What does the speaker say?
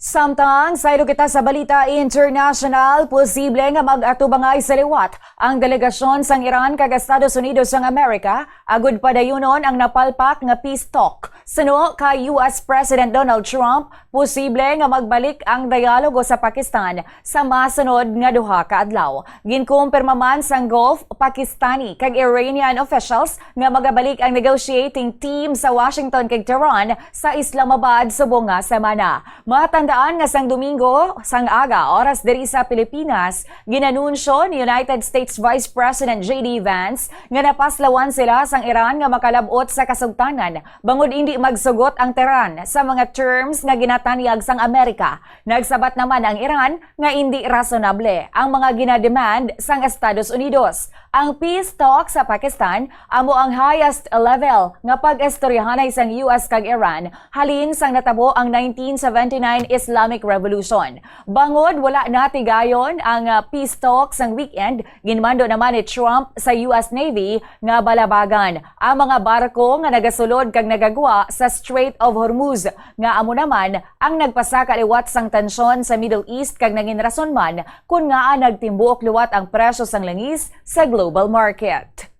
Samtang, sayro kita sa balita international, posible nga mag-atubangay sa liwat ang delegasyon sang Iran kag Estados Unidos sang Amerika, agud padayunon ang napalpak nga peace talk. Suno kay US President Donald Trump, posible nga magbalik ang dialogo sa Pakistan sa masunod nga duha ka adlaw. Ginkumpirma man sang Gulf, Pakistani kag Iranian officials nga magabalik ang negotiating team sa Washington kag Tehran sa Islamabad subong nga semana. Matandaan nga sang Domingo, sang aga, oras diri sa Pilipinas, ginanunsyo ni United States Vice President J.D. Vance nga napaslawan sila sang Iran nga makalabot sa kasugtanan bangod hindi magsugot ang Tehran sa mga terms nga ginatanyag sang Amerika. Nagsabat naman ang Iran nga hindi rasonable ang mga ginademand sang Estados Unidos. Ang peace talk sa Pakistan amo ang highest level nga pag-istoryahanay sang US kag Iran halin sang natabo ang 1979 Islamic Revolution. Bangod wala natigayon ang peace talk sang weekend, ginmando naman ni Trump sa US Navy nga balabagan ang mga barko nga nagasulod kag nagagwa sa Strait of Hormuz nga amo naman ang nagpasaka liwat sang tensyon sa Middle East kag naging rason man kung nga nagtimbuok liwat ang presyo sang langis sa global market.